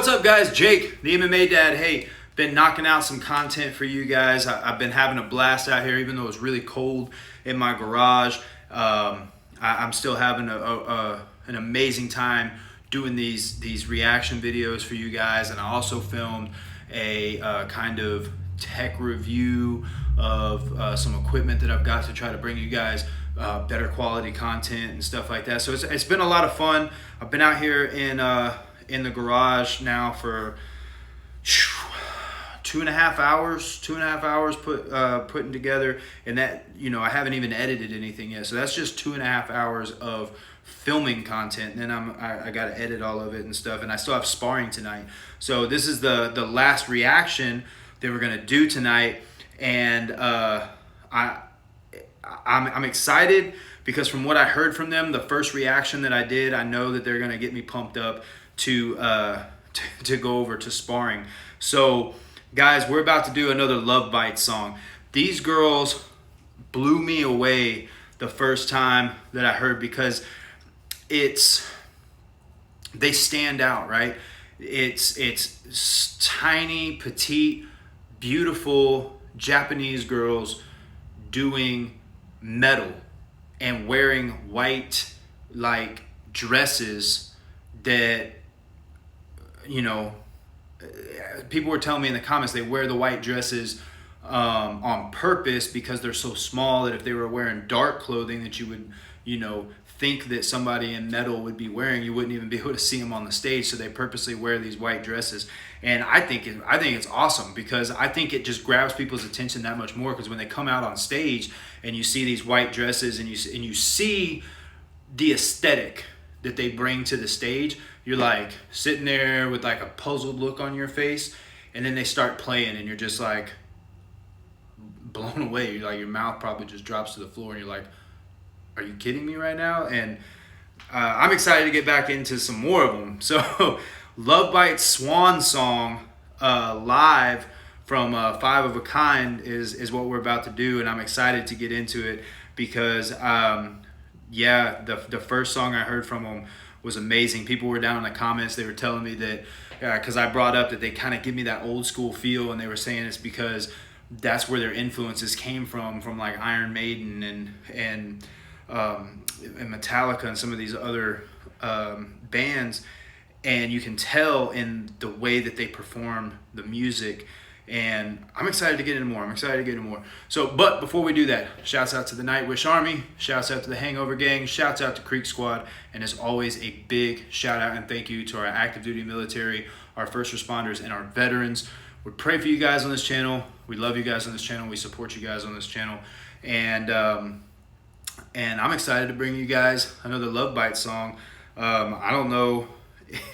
What's up, guys? Jake, the MMA Dad. Hey, been knocking out some content for you guys. I've been having a blast out here, even though it's really cold in my garage. I'm still having an amazing time doing these reaction videos for you guys, and I also filmed a kind of tech review of some equipment that I've got to try to bring you guys better quality content and stuff like that. So it's been a lot of fun. I've been out here in the garage now for 2.5 hours putting together, and that, you know, I haven't even edited anything yet, so that's just 2.5 hours of filming content. And then I got to edit all of it and stuff, and I still have sparring tonight. So this is the last reaction that we're gonna do tonight, and I'm excited because from what I heard from them, the first reaction that I did, I know that they're gonna get me pumped up to go over to sparring. So guys, we're about to do another Lovebites song. These girls blew me away the first time that I heard, because they stand out, right? It's tiny, petite, beautiful Japanese girls doing metal and wearing white like dresses that, you know, people were telling me in the comments they wear the white dresses on purpose because they're so small that if they were wearing dark clothing that you would, you know, think that somebody in metal would be wearing, you wouldn't even be able to see them on the stage. So they purposely wear these white dresses, and I think it's awesome, because I think it just grabs people's attention that much more. Because when they come out on stage and you see these white dresses and you see the aesthetic that they bring to the stage, you're like sitting there with like a puzzled look on your face, and then they start playing and you're just like blown away. You're like, your mouth probably just drops to the floor and you're like, are you kidding me right now? And I'm excited to get back into some more of them. So Lovebites Swan song live from Five of a Kind is what we're about to do, and I'm excited to get into it because yeah, the first song I heard from them was amazing. People were down in the comments, they were telling me that, because I brought up that they kind of give me that old school feel, and they were saying it's because that's where their influences came from like Iron Maiden and Metallica and some of these other bands, and you can tell in the way that they perform the music. And I'm excited to get into more. So, but before we do that, shouts out to the Nightwish Army, shouts out to the Hangover Gang, shouts out to Creek Squad, and as always, a big shout out and thank you to our active duty military, our first responders, and our veterans. We pray for you guys on this channel. We love you guys on this channel. We support you guys on this channel. And I'm excited to bring you guys another Lovebites song. I don't know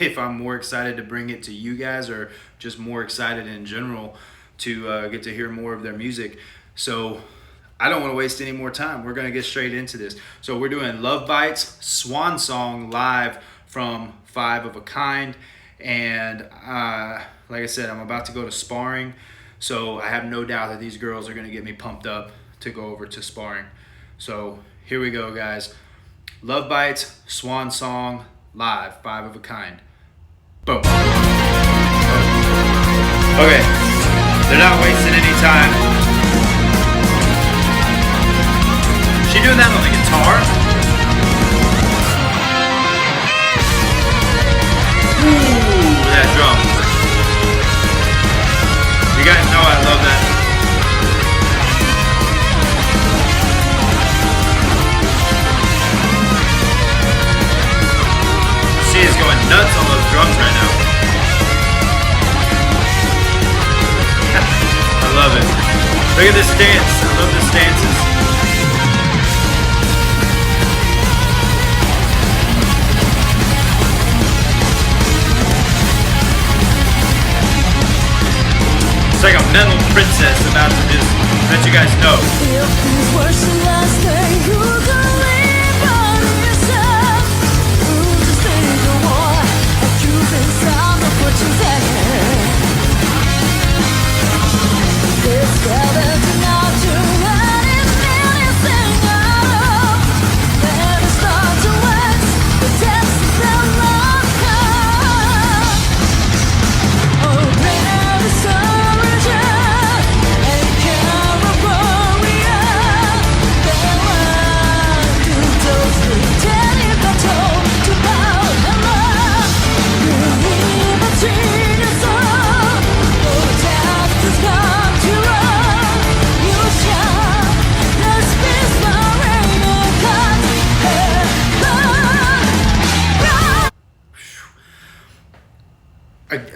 if I'm more excited to bring it to you guys or just more excited in general to get to hear more of their music. So I don't want to waste any more time. We're going to get straight into this. So we're doing Lovebites Swan song live from Five of a Kind. And like I said, I'm about to go to sparring. So I have no doubt that these girls are going to get me pumped up to go over to sparring. So here we go, guys. Lovebites Swan song live, Five of a Kind. Boom. Okay, they're not wasting any time. She doing that on the guitar? Ooh, that drum. You guys know I love that. She is going nuts on those drums right now. I love it. Look at this dance. I love this dances. It's like a mental princess about to just let you guys know. If these words should last, then you can live on yourself. Through the stage of war, accusing sound of what you said. It's gathered now to let it feel sing out. Let it start to wax, the depths of their love.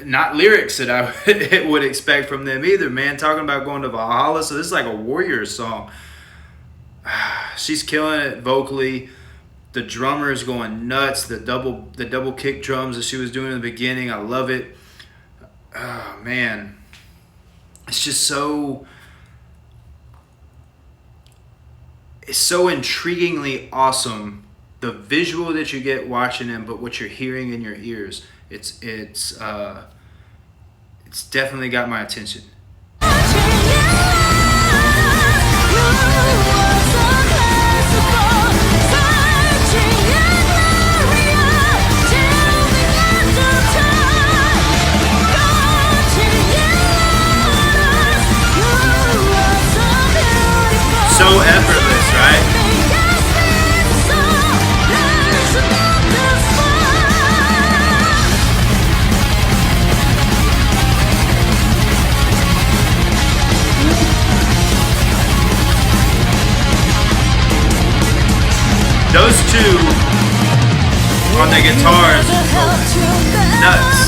not lyrics that I would expect from them either, man. Talking about going to Valhalla, so this is like a warrior song. She's killing it vocally. The drummer is going nuts. The double kick drums that she was doing in the beginning, I love it. Oh man, it's just so intriguingly awesome. The visual that you get watching them, but what you're hearing in your ears, it's definitely got my attention. So effortless, right? Those two on the guitars go nuts.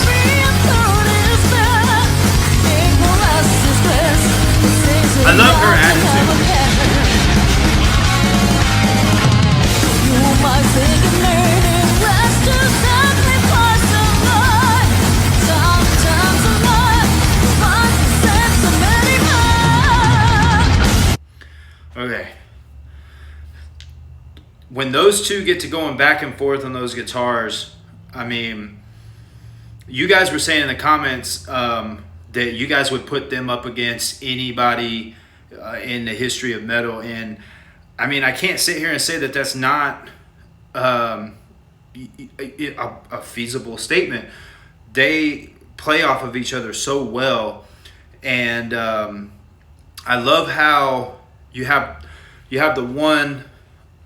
I love her attitude. Okay. When those two get to going back and forth on those guitars, I mean, you guys were saying in the comments that you guys would put them up against anybody in the history of metal. And I mean, I can't sit here and say that that's not a feasible statement. They play off of each other so well. And I love how you have the one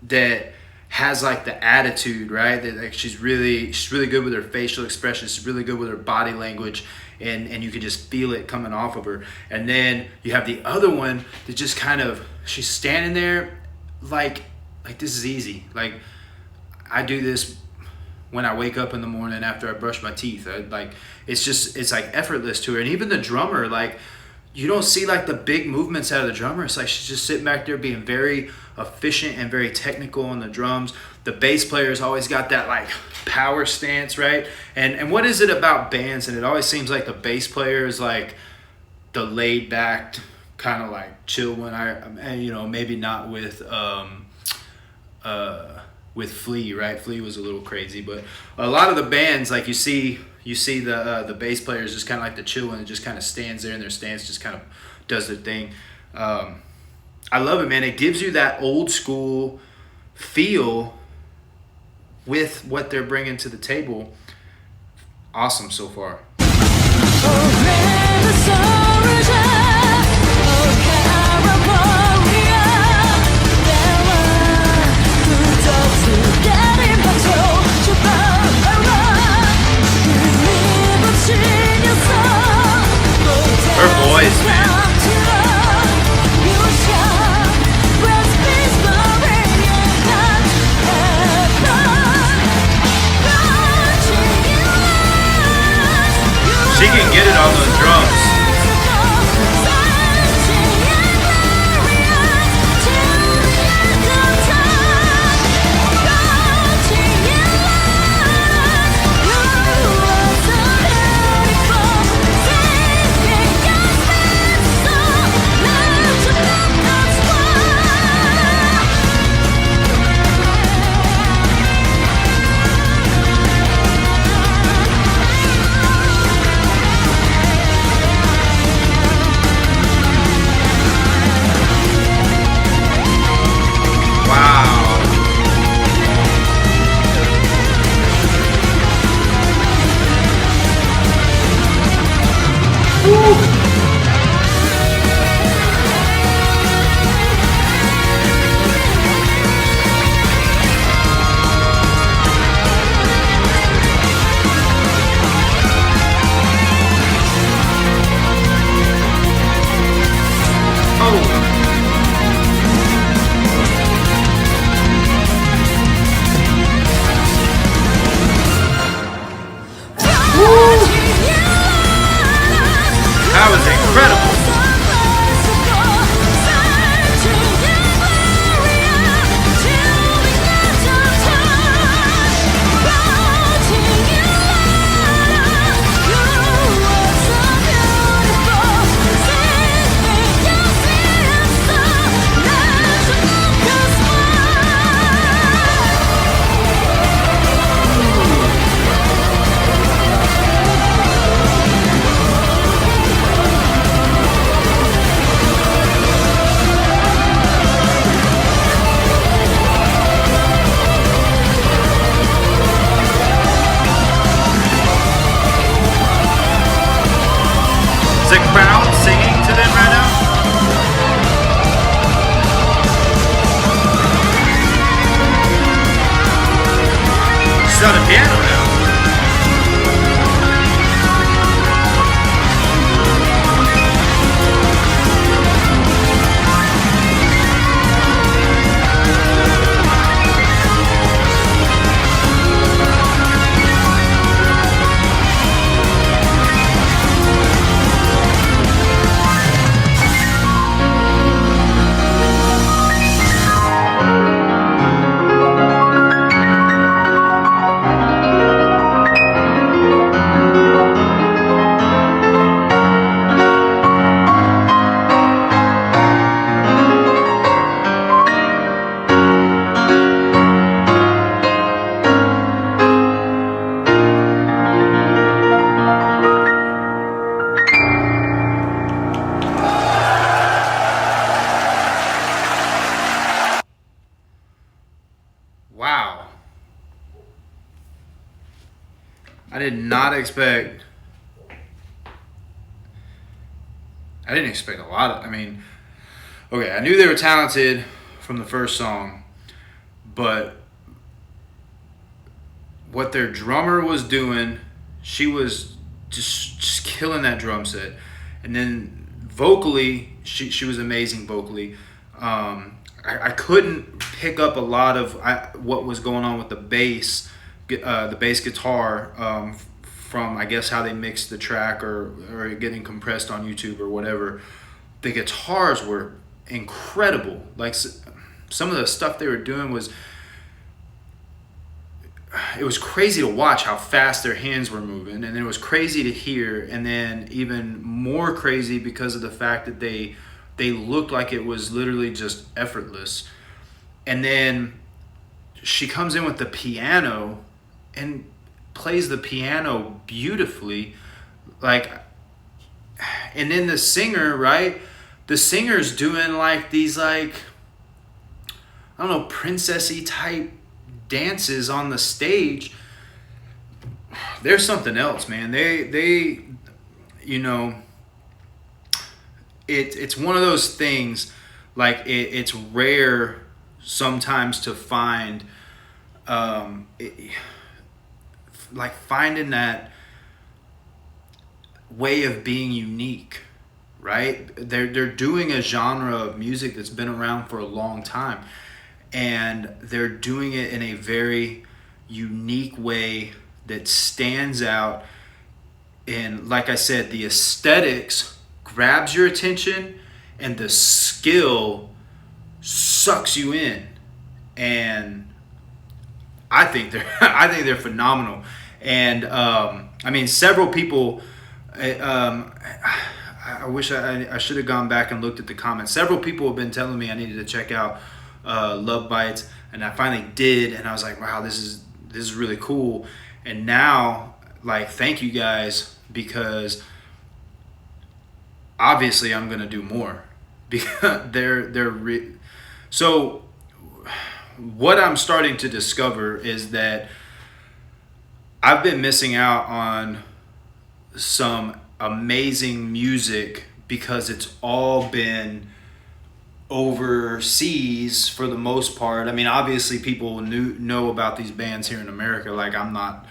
that has like the attitude, right? That like she's really good with her facial expressions. She's really good with her body language, and you can just feel it coming off of her. And then you have the other one that just kind of, she's standing there like this is easy. Like I do this when I wake up in the morning after I brush my teeth. It's like effortless to her. And even the drummer, like, you don't see like the big movements out of the drummer. It's like she's just sitting back there being very efficient and very technical on the drums. The bass player's always got that like power stance, right? And what is it about bands? And it always seems like the bass player is like the laid back kind of like chill one. And you know, maybe not with Flea, right? Flea was a little crazy, but a lot of the bands, like you see the bass player is just kind of like the chill one, and just kind of stands there in their stance, just kind of does their thing. I love it, man. It gives you that old school feel with what they're bringing to the table. Awesome so far. Her voice, man. She can get it on those drums. crowd singing to them right now? It's not a piano now. Wow. I did not expect. I didn't expect a lot of. I mean, okay, I knew they were talented from the first song, but what their drummer was doing, she was just killing that drum set, and then vocally, she was amazing vocally. I couldn't pick up a lot of what was going on with the bass guitar, from I guess how they mixed the track or getting compressed on YouTube or whatever. The guitars were incredible. Like some of the stuff they were doing was, it was crazy to watch how fast their hands were moving, and it was crazy to hear, and then even more crazy because of the fact that they looked like it was literally just effortless. And then she comes in with the piano and plays the piano beautifully, like, and then the singer, right? The singer's doing like these, like, I don't know, princessy type dances on the stage. There's something else, man. They you know, it's one of those things, like it's rare sometimes to find, like finding that way of being unique, right? They're doing a genre of music that's been around for a long time, and they're doing it in a very unique way that stands out. And like I said, the aesthetics grabs your attention, and the skill sucks you in. And I think they're phenomenal. And I mean, several people. I wish I should have gone back and looked at the comments. Several people have been telling me I needed to check out Lovebites, and I finally did. And I was like, wow, this is really cool. And now, like, thank you guys, because obviously I'm gonna do more, because so what I'm starting to discover is that I've been missing out on some amazing music because it's all been overseas for the most part. I mean, obviously people know about these bands here in America. Like, I'm not,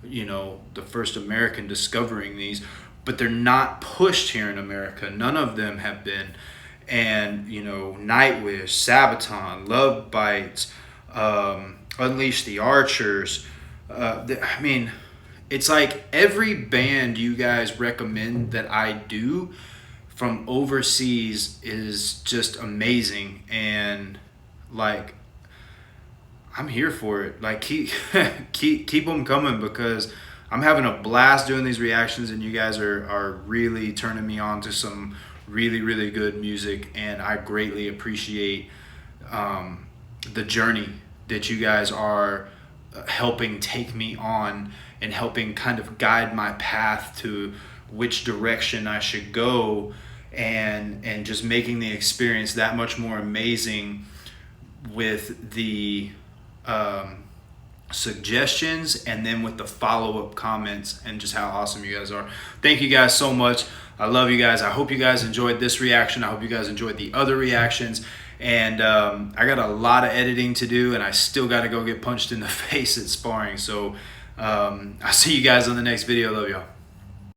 the first American discovering these, but they're not pushed here in America. None of them have been. And, Nightwish, Sabaton, Lovebites, Unleash the Archers. I mean, it's like every band you guys recommend that I do from overseas is just amazing. And, like, I'm here for it. Like, keep them coming, because I'm having a blast doing these reactions, and you guys are really turning me on to some really, really good music. And I greatly appreciate the journey that you guys are helping take me on, and helping kind of guide my path to which direction I should go, and just making the experience that much more amazing with the suggestions, and then with the follow-up comments and just how awesome you guys are. Thank you guys so much. I love you guys. I hope you guys enjoyed this reaction. I hope you guys enjoyed the other reactions. And I got a lot of editing to do, and I still got to go get punched in the face at sparring. So I'll see you guys on the next video. Love y'all.